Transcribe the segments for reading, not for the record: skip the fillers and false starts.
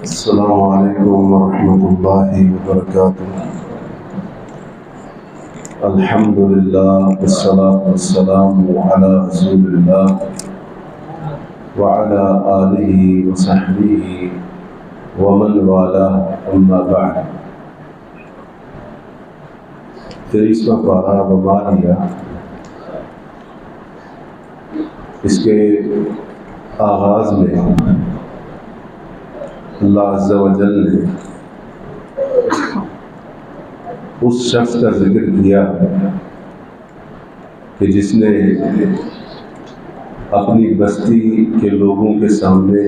السلام علیکم ورحمۃ اللہ وبرکاتہ۔ الحمد للہ والصلاة والسلام علی رسول اللہ وعلی آلہ وصحبہ ومن والاہ، اما بعد۔ 23واں پارہ ومالیہ، اس کے آغاز میں اللہ عز و جل نے اس شخص کا ذکر کیا کہ جس نے اپنی بستی کے لوگوں کے سامنے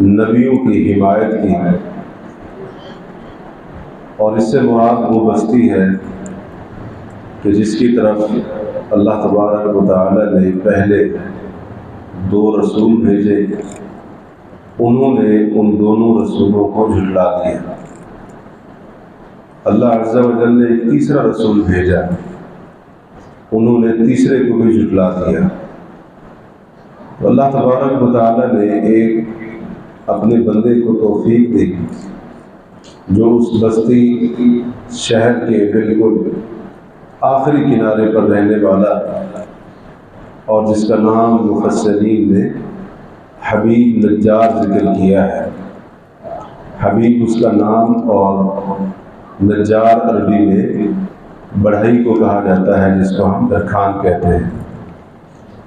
نبیوں کی حمایت کی، اور اس سے مراد وہ بستی ہے کہ جس کی طرف اللہ تبارک و تعالی نے پہلے 2 رسول بھیجے، انہوں نے ان دونوں رسولوں کو جھٹلا دیا۔ اللہ عز و جل نے ایک تیسرا رسول بھیجا، انہوں نے تیسرے کو بھی جھٹلا دیا۔ تو اللہ تبارک و تعالی نے ایک اپنے بندے کو توفیق دی جو اس بستی شہر کے بالکل آخری کنارے پر رہنے والا، اور جس کا نام مفسرین نے حبیب نجار ذکر کیا ہے۔ حبیب اس کا نام، اور نجار عربی میں بڑھئی کو کہا جاتا ہے، جس کو ہم درخان کہتے ہیں۔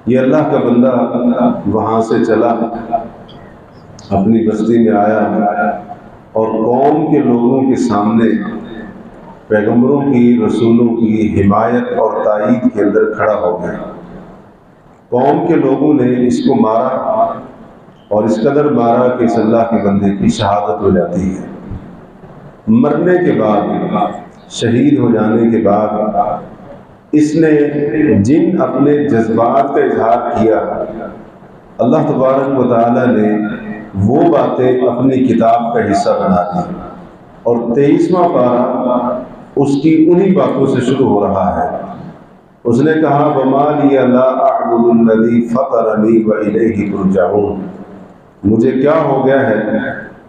یہ اللہ کا بندہ وہاں سے چلا، اپنی بستی میں آیا، اور قوم کے لوگوں کے سامنے پیغمبروں کی، رسولوں کی حمایت اور تائید کے اندر کھڑا ہو گیا۔ قوم کے لوگوں نے اس کو مارا، اور اس قدر مارا کہ اس اللہ کے بندے کی شہادت ہو جاتی ہے۔ مرنے کے بعد، شہید ہو جانے کے بعد، اس نے جن اپنے جذبات کا اظہار کیا، اللہ تبارک و تعالی نے وہ باتیں اپنی کتاب کا حصہ بنا دی، اور 23واں پارہ اس کی انہی باتوں سے شروع ہو رہا ہے۔ اس نے کہا وَمَا لِيَ لَا أَعْبُدُ الَّذِي فَطَرَنِي وَإِلَيْهِ تُرْجَعُونَ، مجھے کیا ہو گیا ہے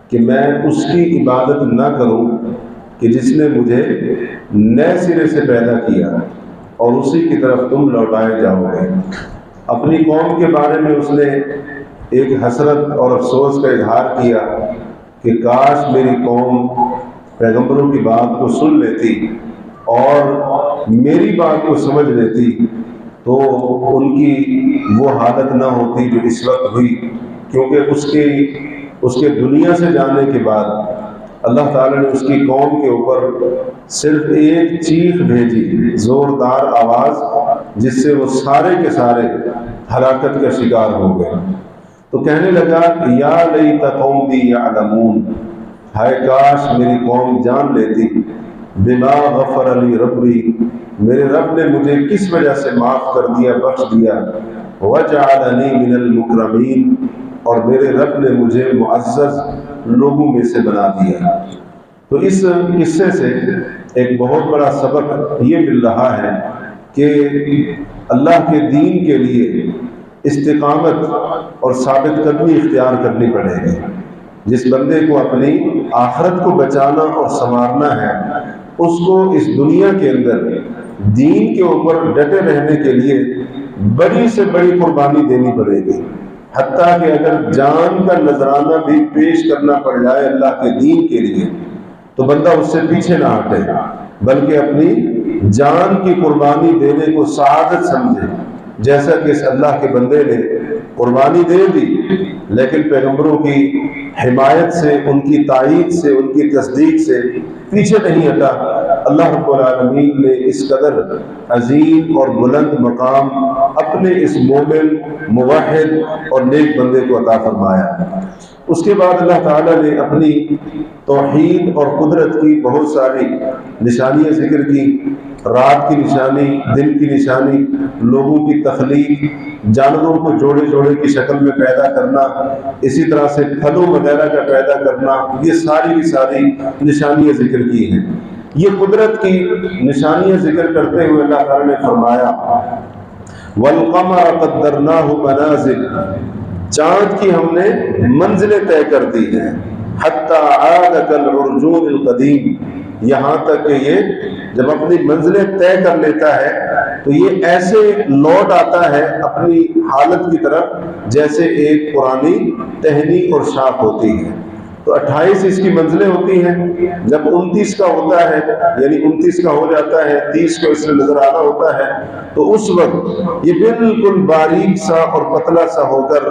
کہ میں اس کی عبادت نہ کروں کہ جس نے مجھے نئے سرے سے پیدا کیا، اور اسی کی طرف تم لوٹائے جاؤ گے۔ اپنی قوم کے بارے میں اس نے ایک حسرت اور افسوس کا اظہار کیا کہ کاش میری قوم پیغمبروں کی بات کو سن لیتی اور میری بات کو سمجھ لیتی، تو ان کی وہ حالت نہ ہوتی جو اس وقت ہوئی، کیونکہ اس کے دنیا سے جانے کے بعد اللہ تعالیٰ نے اس کی قوم کے اوپر صرف ایک چیخ بھیجی، زوردار آواز، جس سے وہ سارے کے سارے ہلاکت کا شکار ہو گئے۔ تو کہنے لگا کہ یا لیت قومی یعلمون، ہائے کاش میری قوم جان لیتی، بما غفر لی ربی، میرے رب نے مجھے کس وجہ سے معاف کر دیا، بخش دیا، وجعلنی من المکرمین، اور میرے رب نے مجھے معزز لوگوں میں سے بنا دیا۔ تو اس قصے سے ایک بہت بڑا سبق یہ مل رہا ہے کہ اللہ کے دین کے لیے استقامت اور ثابت قدمی اختیار کرنی پڑے گی۔ جس بندے کو اپنی آخرت کو بچانا اور سنوارنا ہے، اس کو اس دنیا کے اندر دین کے اوپر ڈٹے رہنے کے لیے بڑی سے بڑی قربانی دینی پڑے گی، حتیٰ کہ اگر جان کا نذرانہ بھی پیش کرنا پڑ جائے اللہ کے دین کے لیے، تو بندہ اس سے پیچھے نہ ہٹے، بلکہ اپنی جان کی قربانی دینے کو سعادت سمجھے، جیسا کہ اس اللہ کے بندے نے قربانی دے دی، لیکن پیغمبروں کی حمایت سے، ان کی تائید سے، ان کی تصدیق سے پیچھے نہیں ہٹا۔ اللہ رب العالمین نے اس قدر عظیم اور بلند مقام اپنے اس مومن، موحد اور نیک بندے کو عطا فرمایا۔ اس کے بعد اللہ تعالیٰ نے اپنی توحید اور قدرت کی بہت ساری نشانیاں ذکر کی، رات کی نشانی، دن کی نشانی، لوگوں کی تخلیق، جانوروں کو جوڑے جوڑے کی شکل میں پیدا کرنا، اسی طرح سے پھلوں وغیرہ کا پیدا کرنا، یہ ساری کی ساری نشانیاں ذکر کی ہیں۔ یہ قدرت کی نشانیاں ذکر کرتے ہوئے اللہ تعالیٰ نے فرمایا وَالْقَمَرَ قَدَّرْنَاهُ مَنَازِلَ، چاند کی ہم نے منزلیں طے کر دی ہیں، حتی عاد کالعرجون القدیم، یہاں تک کہ یہ جب اپنی منزلیں طے کر لیتا ہے تو یہ ایسے لوٹ آتا ہے اپنی حالت کی طرف جیسے ایک پرانی ٹہنی اور شاخ ہوتی ہے۔ تو 28 اس کی منزلیں ہوتی ہیں، جب 29 کا ہوتا ہے یعنی 29 کا ہو جاتا ہے، 30 کو اس میں نظر آنا ہوتا ہے، تو اس وقت یہ بالکل باریک سا اور پتلا سا ہو کر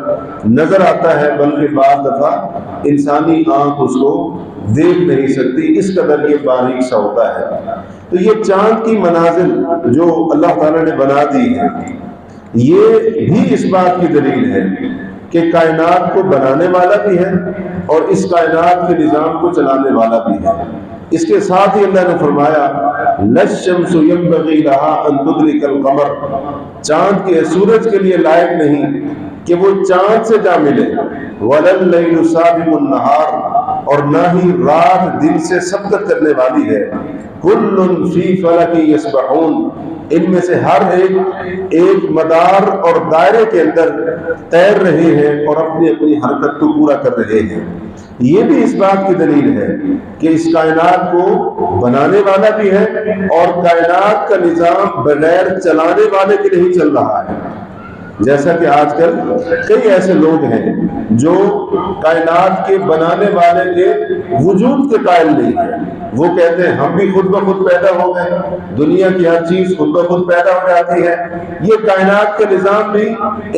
نظر آتا ہے، بلکہ بعض دفعہ انسانی آنکھ اس کو دیکھ نہیں سکتی، اس قدر یہ باریک سا ہوتا ہے۔ تو یہ چاند کی منازل جو اللہ تعالیٰ نے بنا دی ہے، یہ بھی اس بات کی دلیل ہے کہ کائنات کو بنانے والا بھی ہے اور اس کائنات کے نظام کو چلانے والا بھی ہے۔ اس کے ساتھ ہی اللہ نے فرمایا لَلشَّمْسُ يَنبَغِي لَهَا أَن تُدْرِكَ الْقَمَرَ، چاند کے سورج کے لیے لائق نہیں کہ وہ چاند سے جا ملے، وَلَا اللَّيْلُ سَابِقُ النَّهَارِ، اور نہ ہی رات دن سے سبقت کرنے والی ہے، كُلٌّ فِي فَلَكٍ يَسْبَحُونَ، ان میں سے ہر ایک مدار اور دائرے کے اندر تیر رہے ہیں اور اپنی اپنی حرکت کو پورا کر رہے ہیں۔ یہ بھی اس بات کی دلیل ہے کہ اس کائنات کو بنانے والا بھی ہے اور کائنات کا نظام بغیر چلانے والے کے نہیں چل رہا ہے۔ جیسا کہ آج کل کئی ایسے لوگ ہیں جو کائنات کے بنانے والے کے وجود کے قائل نہیں ہیں، وہ کہتے ہیں ہم بھی خود بخود پیدا ہو گئے، دنیا کی ہر چیز خود بخود پیدا ہو جاتی ہے۔ یہ کائنات کا نظام بھی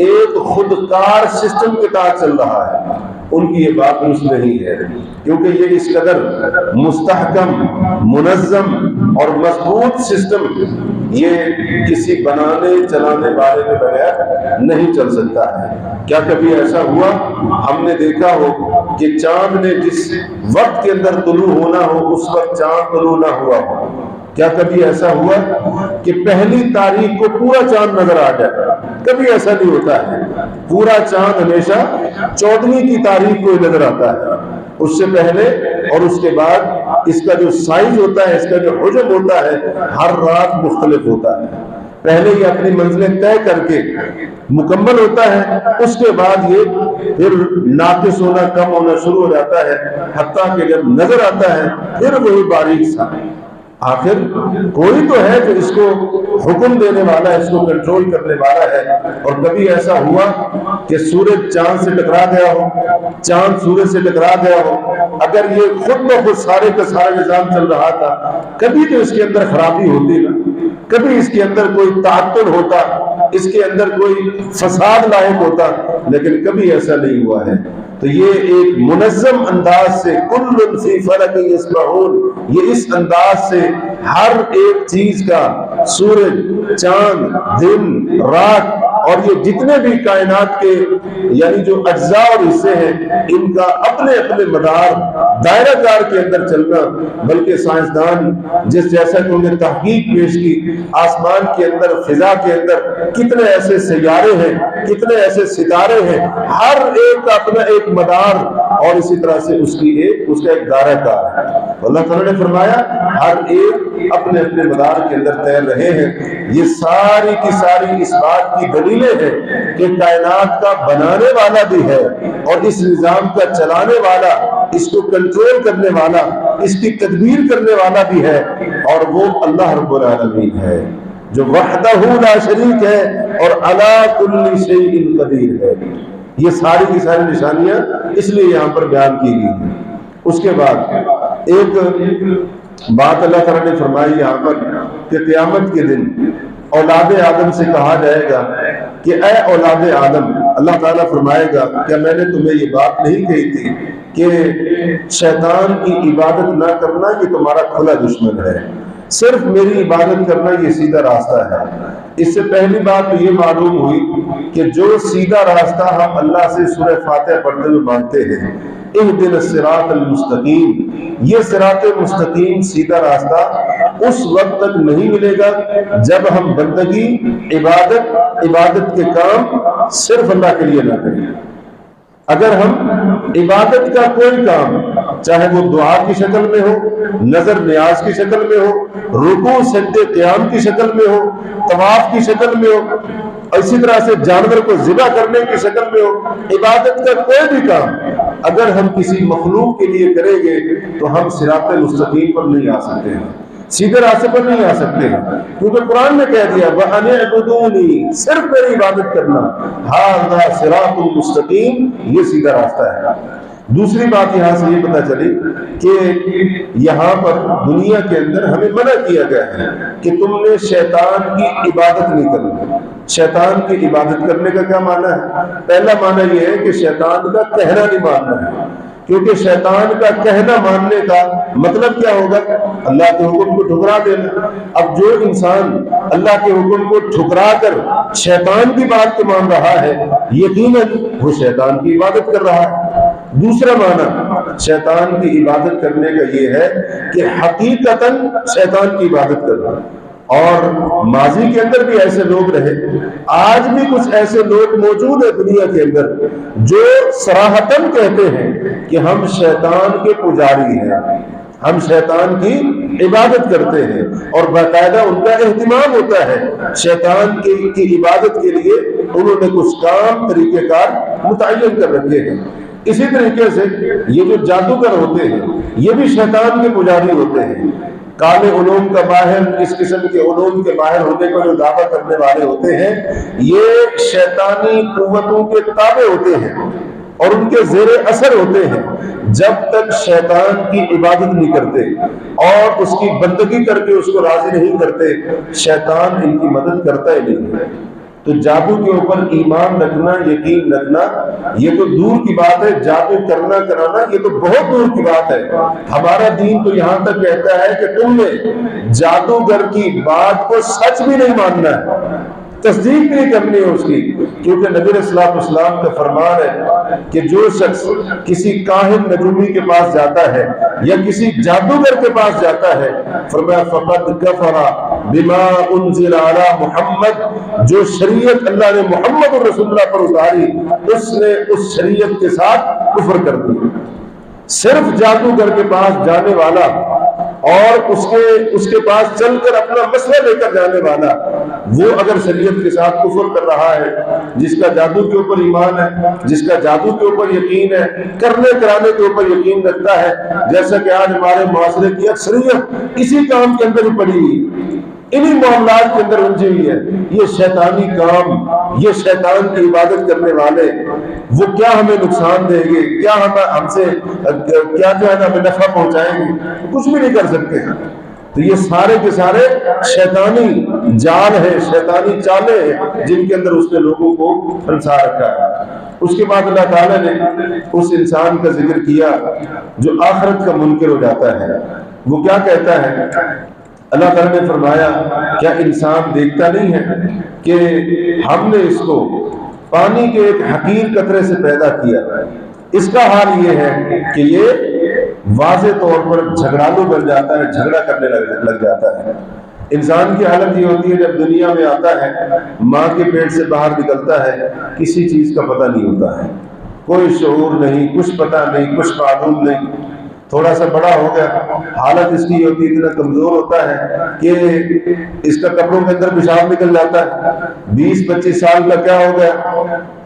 ایک خودکار سسٹم کے تحت چل رہا ہے۔ ان کی یہ بات درست نہیں ہے، کیونکہ یہ اس قدر مستحکم، منظم اور مضبوط سسٹم یہ کسی بنانے چلانے والے کے بغیر نہیں چل سکتا ہے۔ کیا کبھی ایسا ہوا ہم نے دیکھا ہو کہ چاند نے جس وقت کے اندر طلوع ہونا ہو اس وقت چاند طلوع نہ ہوا ہو؟ کیا کبھی ایسا ہوا کہ پہلی تاریخ کو پورا چاند نظر آ جائے؟ کبھی ایسا نہیں ہوتا ہے، پورا چاند ہمیشہ 14ویں کی تاریخ کو نظر آتا ہے، اس سے پہلے اور اس کے بعد اس کا جو سائز ہوتا ہے، اس کا جو حجم ہوتا ہے، ہر رات مختلف ہوتا ہے۔ پہلے یہ اپنی منزلیں طے کر کے مکمل ہوتا ہے، اس کے بعد یہ پھر ناقص ہونا، کم ہونا شروع ہو جاتا ہے، حتیٰ کہ جب نظر آتا ہے پھر وہی باریک سا۔ آخر کوئی تو ہے جو اس کو حکم دینے والا ہے، اس کو کنٹرول کرنے والا ہے۔ اور کبھی ایسا ہوا کہ سورج چاند سے ٹکرا گیا ہو، چاند سورج سے ٹکرا گیا ہو، اگر یہ خود بخود سارے کا سارا نظام چل رہا تھا، کبھی تو اس کے اندر خرابی ہوتی نا، کبھی اس کے اندر کوئی تعطل ہوتا، اس کے اندر کوئی فساد لاحق ہوتا، لیکن کبھی ایسا نہیں ہوا ہے۔ تو یہ ایک منظم انداز سے کل فی فلک یسبحون، یہ اس انداز سے ہر ایک چیز کا، سورج، چاند، دن، رات اور یہ جتنے بھی کائنات کے یعنی جو اجزاء اور حصے ہیں، ان کا اپنے اپنے مدار دائرہ کار کے اندر چلنا۔ بلکہ سائنسدان جیسا کہ انہوں نے تحقیق پیش کی، آسمان کے اندر، فضا کے اندر کتنے ایسے سیارے ہیں، کتنے ایسے ستارے ہیں، ہر ایک کا اپنا ایک مدار اور اسی طرح سے اس کا ایک دائرہ کار ہے۔ اللہ تعالیٰ نے فرمایا ہر ایک اپنے اپنے مدار کے اندر تیر رہے ہیں۔ یہ ساری کی ساری اس بات کی دلیلیں ہیں کہ کائنات کا بنانے والا بھی ہے اور اس نظام کا چلانے والا، اس کو کنٹرول کرنے والا، اس کی تدبیر کرنے والا بھی ہے، اور وہ اللہ رب العالمین ہے جو وحدہ لا شریک ہے اور علی کل شیء قدیر ہے۔ یہ ساری کی ساری نشانیاں اس لیے یہاں پر بیان کی گئی ہیں۔ اس کے بعد ایک بات اللہ تعالیٰ نے فرمائی یہاں پر کہ قیامت کے دن اولاد آدم سے کہا جائے گا کہ اے اولاد آدم، اللہ تعالیٰ فرمائے گا کیا میں نے تمہیں یہ بات نہیں کہی تھی کہ شیطان کی عبادت نہ کرنا یہ تمہارا کھلا دشمن ہے، صرف میری عبادت کرنا یہ سیدھا راستہ ہے۔ اس سے پہلی بات تو یہ معلوم ہوئی کہ جو سیدھا راستہ ہم اللہ سے سورہ فاتحہ پڑھتے ہوئے مانگتے ہیں، اہدنا الصراط المستقیم، یہ صراط مستقیم سیدھا راستہ اس وقت تک نہیں ملے گا جب ہم بندگی، عبادت کے کام صرف اللہ کے لیے نہ کریں۔ اگر ہم عبادت کا کوئی کام چاہے وہ دعا کی شکل میں ہو، نظر نیاز کی شکل میں ہو، رکوع سجدے قیام کی شکل میں ہو، طواف کی شکل میں ہو، اسی طرح سے جانور کو ذبح کرنے کی شکل میں ہو، عبادت کا کوئی بھی کام اگر ہم کسی مخلوق کے لیے کریں گے تو ہم صراط مستقیم پر نہیں آ سکتے ہیں، سیدھے راستے پر نہیں آ سکتے ہیں، کیونکہ قرآن نے کہہ دیا وَأَنِ اعْبُدُونِي، صرف میری عبادت کرنا، هَذَا صِرَاطٌ مُسْتَقِيم، یہ سیدھا راستہ ہے۔ دوسری بات یہاں سے یہ پتہ چلی کہ یہاں پر دنیا کے اندر ہمیں منع کیا گیا ہے کہ تم نے شیطان کی عبادت نہیں کرنی۔ شیطان کی عبادت کرنے کا کیا معنی ہے؟ پہلا معنی یہ ہے کہ شیطان کا کہنا نہیں ماننا ہے، کیونکہ شیطان کا کہنا ماننے کا مطلب کیا ہوگا؟ اللہ کے حکم کو ٹھکرا دینا۔ اب جو انسان اللہ کے حکم کو ٹھکرا کر شیطان کی بات کو مان رہا ہے، یقیناً وہ شیطان کی عبادت کر رہا ہے۔ دوسرا معنی شیطان کی عبادت کرنے کا یہ ہے کہ حقیقتاً شیطان کی عبادت کرنا۔ اور ماضی کے اندر بھی ایسے لوگ رہے، آج بھی کچھ ایسے لوگ موجود ہیں دنیا کے اندر جو صراحتاً کہتے ہیں کہ ہم شیطان کے پجاری ہیں، ہم شیطان کی عبادت کرتے ہیں، اور باقاعدہ ان کا اہتمام ہوتا ہے شیطان کی عبادت کے لیے انہوں نے کچھ کام طریقہ کار متعین کر رکھے ہیں۔ اسی طریقے سے یہ جو جادوگر ہوتے ہیں یہ بھی شیطان کے پجاری ہوتے ہیں، کالے علوم کا ماہر، اس قسم کے علوم کے ماہر ہونے کا جو دعویٰ کرنے والے ہوتے ہیں، یہ شیطانی قوتوں کے تابع ہوتے ہیں اور ان کے زیر اثر ہوتے ہیں۔ جب تک شیطان کی عبادت نہیں کرتے اور اس کی بندگی کر کے اس کو راضی نہیں کرتے، شیطان ان کی مدد کرتا ہی نہیں ہے۔ تو جادو کے اوپر ایمان رکھنا، یقین رکھنا، یہ تو دور کی بات ہے، جادو کرنا کرانا یہ تو بہت دور کی بات ہے۔ ہمارا دین تو یہاں تک کہتا ہے کہ تم نے جادوگر کی بات کو سچ بھی نہیں ماننا ہے، تصدیق نہیں کرنی ہے اس کی، کیونکہ نبی علیہ الصلوۃ والسلام کا فرمان ہے کہ جو شخص کسی کاہن نجومی کے پاس جاتا ہے یا کسی جادوگر کے پاس جاتا ہے، فرمایا فقد کفر بما انزل علی محمد، جو شریعت اللہ نے محمد رسول اللہ پر اتاری اس نے اس شریعت کے ساتھ کفر کر دیا۔ صرف جادوگر کے پاس جانے والا اور اس کے پاس چل کر اپنا مسئلہ لے کر جانے والا، وہ اگر شریعت کے ساتھ کفر کر رہا ہے، جس کا جادو کے اوپر ایمان ہے، جس کا جادو کے اوپر یقین ہے، کرنے کرانے کے اوپر یقین رکھتا ہے، جیسا کہ آج ہمارے معاشرے کی اکثریت اسی کام کے اندر ہی پڑی ہوئی، انہی معاملات کے اندر الجھی ہوئی ہے، یہ شیطانی کام، یہ شیطان کی عبادت کرنے والے وہ کیا ہمیں نقصان دیں گے، کیا ہم سے کیا جو ہے نا ہمیں نفع پہنچائیں گے، کچھ بھی نہیں کر سکتے۔ تو یہ سارے کے سارے شیطانی جال ہیں، شیطانی چالیں ہیں جن کے اندر اس نے لوگوں کو پھنسا رکھا ہے۔ اس کے بعد اللہ تعالیٰ نے اس انسان کا ذکر کیا جو آخرت کا منکر ہو جاتا ہے۔ وہ کیا کہتا ہے؟ اللہ تعالیٰ نے فرمایا کیا انسان دیکھتا نہیں ہے کہ ہم نے اس کو پانی کے ایک حقیر قطرے سے پیدا کیا، اس کا حال یہ ہے کہ یہ واضح طور پر جھگڑالو بن جاتا ہے، جھگڑا کرنے لگ جاتا ہے۔ انسان کی حالت یہ ہوتی ہے جب دنیا میں آتا ہے، ماں کے پیٹ سے باہر نکلتا ہے، کسی چیز کا پتہ نہیں ہوتا ہے، کوئی شعور نہیں، کچھ پتہ نہیں، کچھ معلوم نہیں۔ تھوڑا سا بڑا ہو گیا، حالت اس کی ہوتی ہے، اتنا کمزور ہوتا ہے کہ اس کا کپڑوں کے اندر پیشاب نکل جاتا ہے۔ 20-25 سال کا کیا ہو گیا،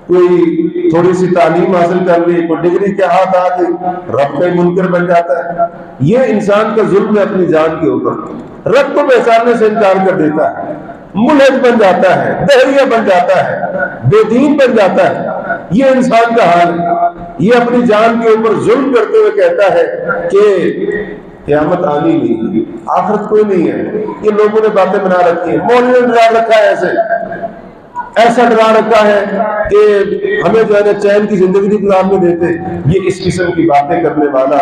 کوئی تھوڑی سی تعلیم حاصل کر لی، کوئی ڈگری کے ہاتھ آ گئی، رب کا منکر بن جاتا ہے۔ یہ انسان کا ظلم ہے اپنی جان کے اوپر، رب کو پہچاننے سے انکار کر دیتا ہے، ملحد بن جاتا ہے، دہریہ بن جاتا ہے، بے دین بن جاتا ہے۔ یہ انسان کا حال ہے، یہ اپنی جان کے اوپر ظلم کرتے ہوئے کہتا ہے کہ قیامت آنی نہیں، آخرت کوئی نہیں ہے، یہ لوگوں نے باتیں بنا رکھی ہیں، مولوی نے ڈرا رکھا ہے، ایسا ڈرا رکھا ہے کہ ہمیں جو ہے نا چین کی زندگی نہیں گزارنے دیتے۔ یہ اس قسم کی باتیں کرنے والا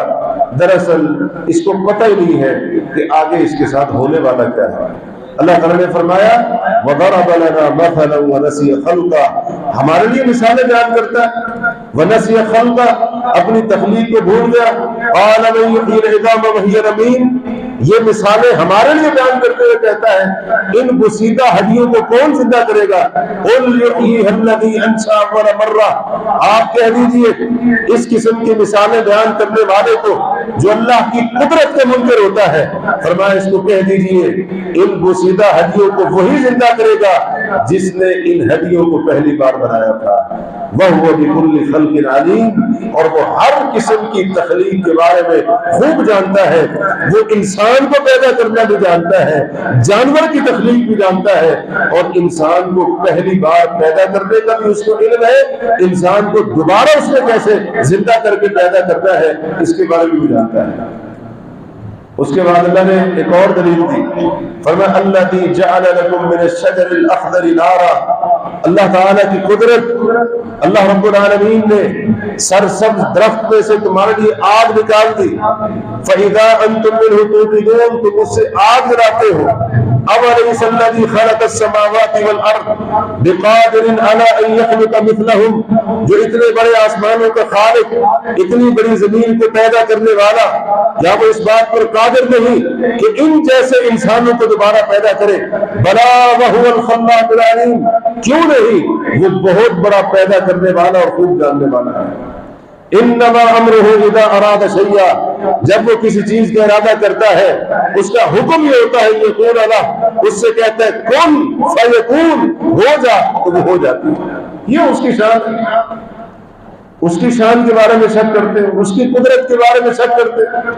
دراصل اس کو پتہ ہی نہیں ہے کہ آگے اس کے ساتھ ہونے والا کیا ہے۔ اللہ تعالیٰ نے فرمایا وَضَرَبَ لَنَا مَثَلًا وَنَسِيَ خَلْقًا، ہمارے لیے مثالیں بیان کرتا ہے، وَنَسِيَ خَلْقًا، اپنی تخلیق کو بھول گیا، قَالَ مَن يُحْيِي الْعِظَامَ وَهِيَ رَمِيمٌ، یہ مثالیں ہمارے لیے بیان کرتے ہوئے کہتا ہے ان بسیدہ ہڈیوں کو کون زندہ کرے گا؟ قل یحییھا الذی انشأ اول مرہ، آپ کہہ دیجئے اس قسم کی مثالیں بیان کرنے والے کو جو اللہ کی قدرت کے منکر ہوتا ہے، فرمایا اس کو کہہ دیجئے ان بسیدہ ہڈیوں کو وہی زندہ کرے گا جس نے ان ہڈیوں کو پہلی بار بنایا تھا، وَهُوَ بِكُلِّ خَلْقٍ عَلِيمٌ، اور وہ ہر قسم کی تخلیق کے بارے میں خوب جانتا ہے، وہ انسان کو پیدا کرنا بھی جانتا ہے، جانور کی تخلیق بھی جانتا ہے، اور انسان کو پہلی بار پیدا کرنے کا بھی اس کو علم ہے، انسان کو دوبارہ اس میں کیسے زندہ کر کے پیدا کرتا ہے اس کے بارے میں بھی جانتا ہے۔ اس کے بعد اللہ نے ایک اور دلیل دی، فرمایا الذی جعل لکم من الشجر الاخضر نارا، اللہ تعالیٰ کی قدرت، اللہ رب العالمین نے سرسبز درخت میں سے تمہارے لیے آگ نکال دی، فَإِذَا أَنْتُمْ مِنْهُ تُوقِدُونَ، تم اس سے آگ جلاتے ہو، أَوَلَيْسَ الَّذِي خَلَقَ السَّمَاوَاتِ وَالْأَرْضَ بِقَادِرٍ عَلَىٰ أَن يَخْلُقَ مِثْلَهُمْ، جو اتنے بڑے آسمانوں کا خالق، اتنی بڑی زمین کو پیدا کرنے والا، کیا وہ اس بات پر قادر نہیں کہ ان جیسے انسانوں کو دوبارہ پیدا کرے؟ بلا وَهُوَ الْخَلَّاقُ الْعَلِيمُ، کیوں نہیں، وہ بہت بڑا پیدا کرنے والا اور خوب جاننے والا ہے۔ انما امرہ اذا اراد شیئا، جب وہ کسی چیز کا ارادہ کرتا ہے اس کا حکم یہ ہوتا ہے یکون لہ، اس سے کہتا ہے کن فیکون، ہو جا تو وہ ہو جاتی ہے۔ یہ اس کی شان ہے، اس کی شان کے بارے میں شک کرتے ہو، اس کی قدرت کے بارے میں شک کرتے ہو،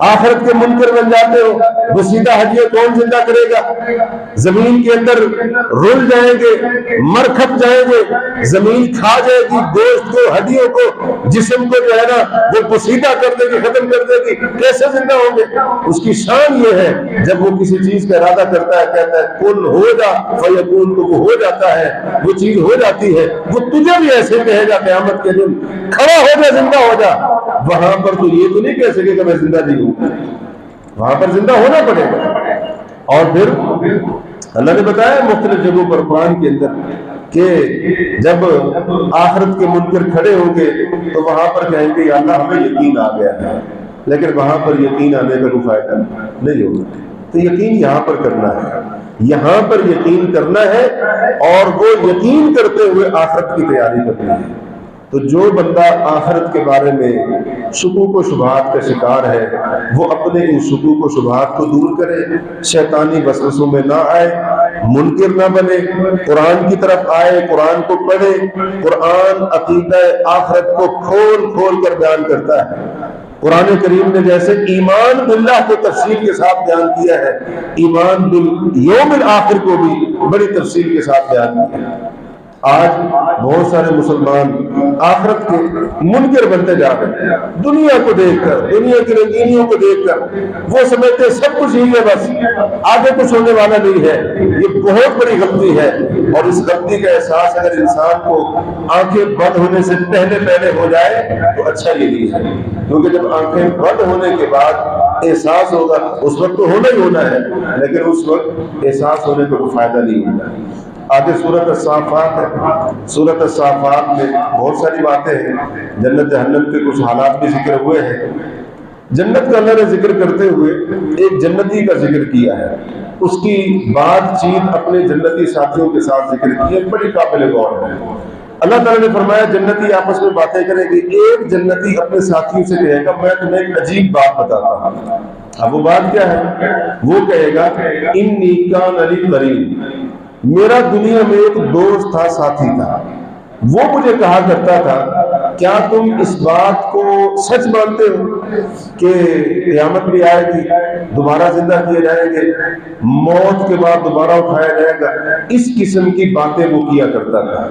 آخرت کے منکر بن جاتے ہو، بسیدہ ہڈیاں کون زندہ کرے گا؟ زمین کے اندر رل جائیں گے، مر کھپ جائیں گے، زمین کھا جائے گی گوشت کو، ہڈیوں کو، جسم کو جو ہے نا وہ بسیدہ کر دے گی، ختم کر دے گی، کیسے زندہ ہوں گے؟ اس کی شان یہ ہے جب وہ کسی چیز کا ارادہ کرتا ہے کہتا ہے کن ہو جا فیکون، تو وہ ہو جاتا ہے، وہ چیز ہو جاتی ہے۔ وہ تجھے بھی ایسے کہے گا قیامت کے دن کھڑا ہو جا، زندہ ہو جا، وہاں پر تو یہ تو نہیں کہہ سکے کہ میں زندہ نہیں ہوں، وہاں پر زندہ ہونا پڑے گا۔ اور پھر اللہ نے بتایا مختلف جگہوں پر قرآن کے اندر کہ جب آخرت کے منکر کھڑے ہوں گے تو وہاں پر کہیں گے یا اللہ ہمیں یقین آ گیا ہے، لیکن وہاں پر یقین آنے کا کوئی فائدہ نہیں ہوگا۔ تو یقین یہاں پر کرنا ہے، یہاں پر یقین کرنا ہے، اور وہ یقین کرتے ہوئے آخرت کی تیاری کرنی ہے۔ تو جو بندہ آخرت کے بارے میں شکوک و شبہات کا شکار ہے وہ اپنے ان شکوک و شبہات کو دور کرے، شیطانی وسوسوں میں نہ آئے، منکر نہ بنے، قرآن کی طرف آئے، قرآن کو پڑھے۔ قرآن عقیدہ آخرت کو کھول کھول کر بیان کرتا ہے۔ قرآن کریم نے جیسے ایمان باللہ کو تفصیل کے ساتھ بیان کیا ہے، ایمان بالیوم الآخر کو بھی بڑی تفصیل کے ساتھ بیان کیا ہے۔ آج بہت سارے مسلمان آخرت کے منکر بنتے جا رہے ہیں، دنیا کو دیکھ کر، دنیا کی رنگینیوں کو دیکھ کر وہ سمجھتے سب کچھ ہی ہے، بس آگے کچھ ہونے والا نہیں ہے۔ یہ بہت بڑی غلطی ہے، اور اس غلطی کا احساس اگر انسان کو آنکھیں بند ہونے سے پہلے ہو جائے تو اچھا یہی ہے، کیونکہ جب آنکھیں بند ہونے کے بعد احساس ہوگا اس وقت تو ہونا ہی ہونا ہے، لیکن اس وقت احساس ہونے کا کوئی فائدہ نہیں ہوتا۔ آگے سورۃ الصافات ہے، سورۃ الصافات میں بہت ساری باتیں ہیں، جنت جہنم کے کچھ حالات بھی ذکر ہوئے ہیں۔ جنت کا اللہ نے ذکر کرتے ہوئے ایک جنتی کا ذکر کیا ہے، اس کی بات چیت اپنے جنتی ساتھیوں کے ساتھ ذکر کی ہے، بڑی قابل غور ہے۔ اللہ تعالیٰ نے فرمایا جنتی آپس میں باتیں کریں گے، ایک جنتی اپنے ساتھیوں سے کہے گا میں تمہیں ایک عجیب بات بتاتا ہوں۔ اب وہ بات کیا ہے؟ وہ کہے گا انی کان لی قرین، میرا دنیا میں ایک دوست تھا، ساتھی تھا، وہ مجھے کہا کرتا تھا کیا تم اس بات کو سچ مانتے ہو کہ قیامت بھی آئے گی، دوبارہ زندہ کیے جائیں گے، موت کے بعد دوبارہ اٹھایا جائے گا؟ اس قسم کی باتیں وہ کیا کرتا تھا،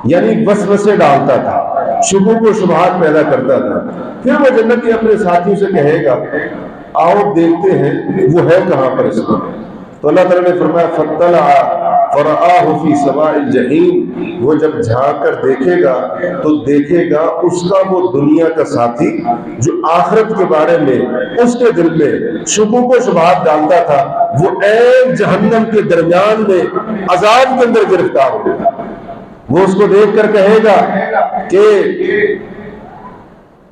یعنی وسوسے ڈالتا تھا، شکوک و شبہات پیدا کرتا تھا۔ پھر وہ جنتی اپنے ساتھیوں سے کہے گا آؤ دیکھتے ہیں وہ ہے کہاں پر اس کو۔ تو اللہ تعالیٰ نے فرمایا فَاطَّلَعَ فَرَآهُ فِي سَوَاءِ الْجَحِيمِ، وہ جب جھانک کر دیکھے گا تو دیکھے گا اس کا وہ دنیا کا ساتھی جو آخرت کے بارے میں اس کے دل میں شکوک و شبہات ڈالتا تھا، وہ عین جہنم کے درمیان میں عذاب کے اندر گرفتار ہو گیا۔ وہ اس کو دیکھ کر کہے گا کہ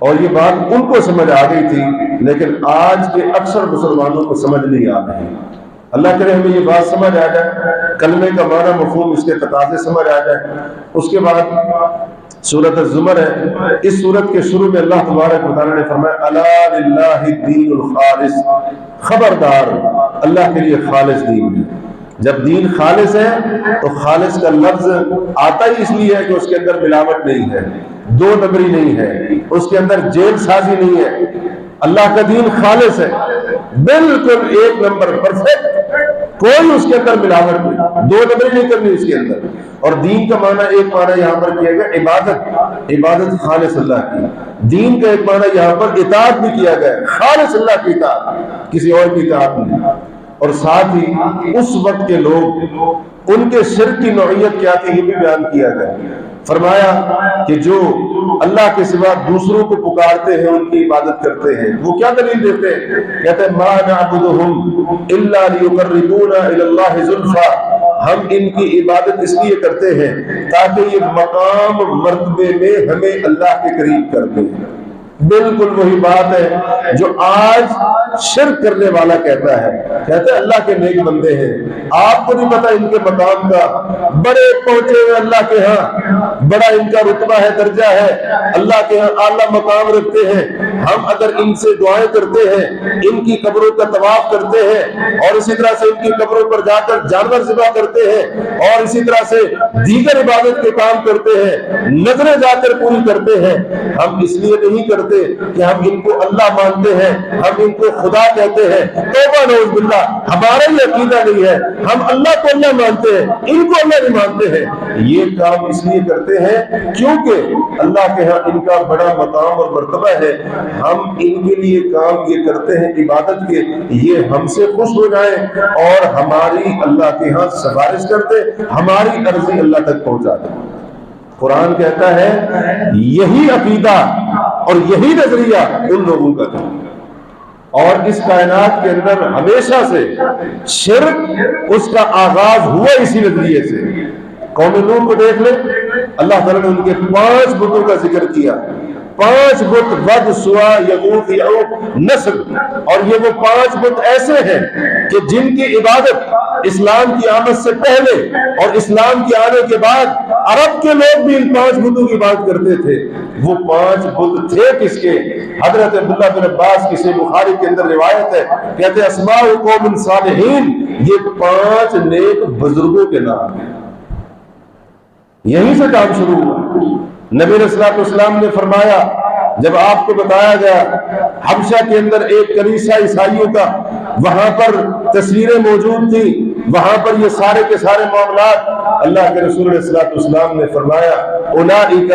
اور یہ بات ان کو سمجھ آ گئی تھی، لیکن آج کے اکثر مسلمانوں کو سمجھ نہیں آ رہی۔ اللہ کرے ہمیں یہ بات سمجھ آ جائے، کلمے کا معنی مفہوم اس کے تقاضے سمجھ آ جائے۔ اس کے بعد سورۃ الزمر ہے، اس سورت کے شروع میں اللہ تبارک و تعالیٰ نے فرمایا الا للہ الدین الخالص، خبردار اللہ کے لیے خالص دین ہے۔ جب دین خالص ہے تو خالص کا لفظ آتا ہی اس لیے ہے کہ اس کے اندر ملاوٹ نہیں ہے، دو نمبری نہیں ہے، اس کے اندر جیل سازی نہیں ہے۔ اللہ کا دین خالص ہے، بالکل ایک نمبر پرفیکٹ، کوئی اس کے اندر ملاوٹ نہیں، دو نمبری نہیں کرنی اس کے اندر۔ اور دین کا معنی ایک معنی یہاں پر کیا گیا عبادت، عبادت خالص اللہ کی۔ دین کا ایک معنی یہاں پر اطاعت بھی کیا گیا، خالص اللہ کی اطاعت، کسی اور کی اطاعت نہیں۔ اور ساتھ ہی اس وقت کے لوگ، ان کے شرک کی نوعیت کیا تھی یہ بھی بیان کیا گیا۔ فرمایا کہ جو اللہ کے سوا دوسروں کو پکارتے ہیں، ان کی عبادت کرتے ہیں، وہ کیا دلیل دیتے ہیں؟ کہتے ہیں ما نعبدهم الا ليقربونا الى الله زلفى، ہم ان کی عبادت اس لیے کرتے ہیں تاکہ یہ مقام مرتبے میں ہمیں اللہ کے قریب کر دیں۔ بالکل وہی بات ہے جو آج شرک کرنے والا کہتا ہے، کہتا ہے اللہ کے نیک بندے ہیں، آپ کو نہیں پتا ان کے مقام کا، بڑے پہنچے ہوئے اللہ کے ہاں، بڑا ان کا رتبہ ہے، درجہ ہے، اللہ کے ہاں اعلیٰ مقام رکھتے ہیں۔ ہم اگر ان سے دعائیں کرتے ہیں، ان کی قبروں کا طواف کرتے ہیں، اور اسی طرح سے ان کی قبروں پر جا کر جانور ذبح کرتے ہیں، اور اسی طرح سے دیگر عبادت کے کام کرتے ہیں، نظریں جا کر پوری کرتے ہیں، ہم اس لیے نہیں کرتے کہ ہم ان کو اللہ مانتے ہیں، ہم ان کو خدا کہتے ہیں، توبہ نعوذ باللہ، ہمارا یہ عقیدہ نہیں ہے، ہم اللہ کو اللہ مانتے ہیں، ان کو اللہ نہیں مانتے ہیں۔ یہ کام اس لیے کرتے ہیں کیونکہ اللہ کے ہاں ان کا بڑا مقام اور مرتبہ ہے، ہم ان کے لیے کام یہ کرتے ہیں عبادت کے، یہ ہم سے خوش ہو جائیں اور ہماری اللہ کے ہاں سفارش کرتے، ہماری عرضی اللہ تک پہنچا دیں۔ قرآن کہتا ہے یہی عقیدہ اور یہی نظریہ ان لوگوں کا تھا، اور اس کائنات کے اندر ہمیشہ سے شرک اس کا آغاز ہوا اسی نظریے سے۔ قوم نوح کو دیکھ لیں، اللہ تعالیٰ نے ان کے 5 بتوں کا ذکر کیا، 5 بت، ود، سوا، یغوث، یعوق، نصر، اور یہ وہ 5 بت ایسے ہیں کہ جن کی عبادت اسلام کی آمد سے پہلے اور اسلام کے آنے کے بعد عرب کے لوگ بھی ان 5 بتوں کی بات کرتے تھے۔ وہ 5 بت تھے کس کے؟ حضرت عبداللہ بن عباس کی صحیح بخاری کے اندر روایت ہے، کہتے ہیں اسماء قوم صالحین، یہ 5 نیک بزرگوں کے نام ہیں۔ یہیں سے کام شروع ہوا۔ نبی علیہ الصلوۃ والسلام نے فرمایا، جب آپ کو بتایا گیا حبشہ کے اندر ایک کنیسہ عیسائیوں کا، وہاں پر تصویریں موجود تھیں، وہاں پر یہ سارے کے سارے معاملات، اللہ کے رسول علیہ الصلوۃ والسلام نے فرمایا اولئک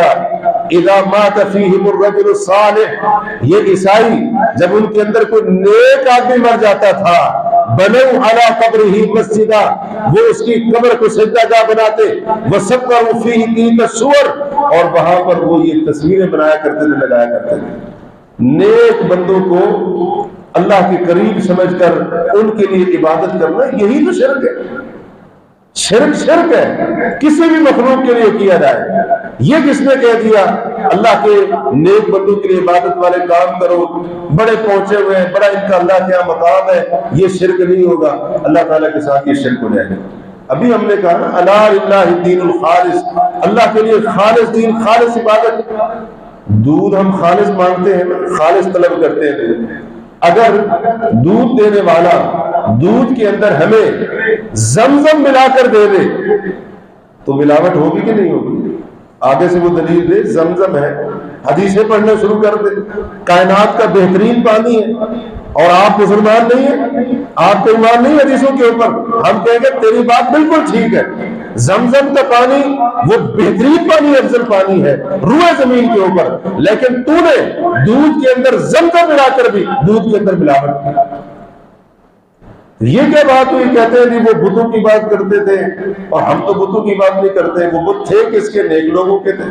اذا مات فیہم الرجل الصالح، یہ عیسائی جب ان کے اندر کوئی نیک آدمی مر جاتا تھا، بنوا علی قبرہ مسجدا، وہ اس کی قبر کو سجدہ گاہ بناتے، وسکروا فیہ تلک الصور، اور وہاں پر وہ یہ تصویریں بنایا کرتے تھے، لگایا کرتے تھے۔ نیک بندوں کو اللہ کے قریب سمجھ کر ان کے لیے عبادت کرنا، یہی تو شرک ہے۔ شرک ہے کسی بھی مخلوق کے لیے کیا جائے۔ یہ کس نے کہہ دیا اللہ کے نیک بندوں کے لیے عبادت والے کام کرو، بڑے پہنچے ہوئے ہیں، بڑا ان کا اللہ کے یہاں مقام ہے، یہ شرک نہیں ہوگا، اللہ تعالیٰ کے ساتھ یہ شرک ہو جائے گا۔ ابھی ہم نے کہا نا الا للہ الدین الخالص، اللہ کے لیے خالص دین، خالص عبادت۔ دودھ ہم خالص مانگتے ہیں، خالص طلب کرتے ہیں۔ اگر دودھ دینے والا دودھ کے اندر ہمیں زمزم ملا کر دے دے تو ملاوٹ ہوگی کہ نہیں ہوگی؟ آگے سے وہ دلیل دے، زمزم ہے، حدیثیں پڑھنا شروع کر دے، کائنات کا بہترین پانی ہے، اور آپ مسلمان نہیں ہیں، آپ کا ایمان نہیں حدیثوں کے اوپر، ہم کہیں گے تیری بات بالکل ٹھیک ہے، زمزم کا پانی وہ بہترین پانی، افضل پانی ہے روئے زمین کے اوپر، لیکن تو نے دودھ کے اندر زمزم ملا کر بھی دودھ کے اندر ملاوٹ کی۔ یہ کیا بات ہوئی؟ کہتے ہیں وہ بتوں کی بات کرتے تھے، اور ہم تو بتوں کی بات نہیں کرتے۔ وہ بت تھے کس کے؟ نیک لوگوں کے تھے۔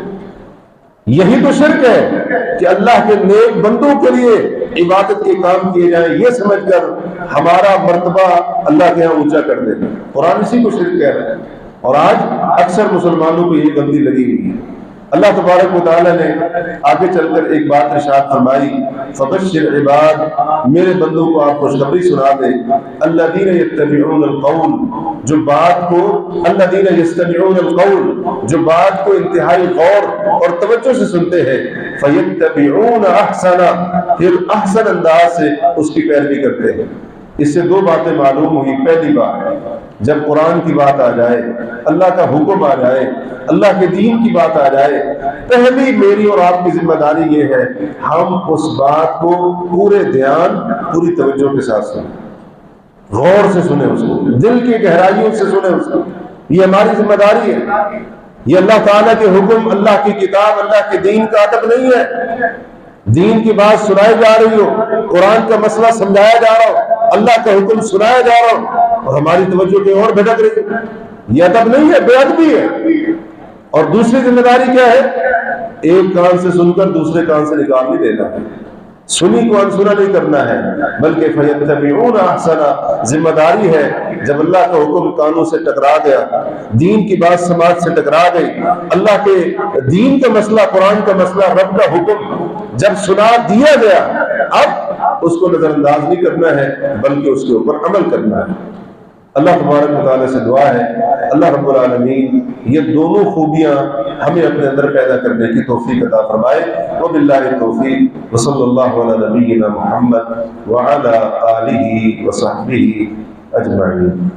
یہی تو شرک ہے کہ اللہ کے نیک بندوں کے لیے عبادت کے کام کیے جائیں، یہ سمجھ کر ہمارا مرتبہ اللہ کے یہاں اونچا کر دیں۔ قرآن اسی کو شرک کہہ رہا ہے، اور آج اکثر مسلمانوں کو یہ غلطی لگی ہوئی ہے۔ اللہ تبارک و تعالیٰ نے آگے چل کر ایک بات ارشاد فرمائی، فبشر عباد، میرے بندوں کو آپ خوشخبری سنا دے، الذین یتبعون القول، جو بات کو، الذین یستمعون القول، جو بات کو انتہائی غور اور توجہ سے سنتے ہیں، فیتبعون احسنا، پھر احسن انداز سے اس کی پیروی کرتے ہیں۔ اس سے دو باتیں معلوم ہوئی۔ پہلی بات، جب قرآن کی بات آ جائے، اللہ کا حکم آ جائے، اللہ کے دین کی بات آ جائے، پہلی میری اور آپ کی ذمہ داری یہ ہے، ہم اس بات کو پورے دھیان، پوری توجہ کے ساتھ سنیں، غور سے سنیں، اس کو دل کی گہرائیوں سے سنیں اس کو۔ یہ ہماری ذمہ داری ہے۔ یہ اللہ تعالیٰ کے حکم، اللہ کی کتاب، اللہ کے دین کا ادب نہیں ہے۔ دین کی بات سنائی جا رہی ہو، قرآن کا مسئلہ سمجھایا جا رہا ہو، اللہ کا حکم سنایا جا رہا ہو، اور ہماری توجہ کہیں اور بھٹک رہی ہے، یہ ادب نہیں ہے، بے ادبی ہے۔ اور دوسری ذمہ داری کیا ہے؟ ایک کان سے سن کر دوسرے کان سے نکال نہیں دینا ہے، سنی کو انسنا نہیں کرنا ہے، بلکہ فیتبعون احسنا، ذمہ داری ہے جب اللہ کا حکم کانوں سے ٹکرا گیا، دین کی بات سماج سے ٹکرا گئی، اللہ کے دین کا مسئلہ، قرآن کا مسئلہ، رب کا حکم جب سنا دیا گیا، اب اس کو نظر انداز نہیں کرنا ہے، بلکہ اس کے اوپر عمل کرنا ہے۔ اللہ تبارک و تعالیٰ سے دعا ہے اللہ رب العالمین یہ دونوں خوبیاں ہمیں اپنے اندر پیدا کرنے کی توفیق عطا فرمائے۔ وباللہ التوفیق، وصلی اللہ علی نبینا محمد وعلی آلہ وصحبہ اجمعین۔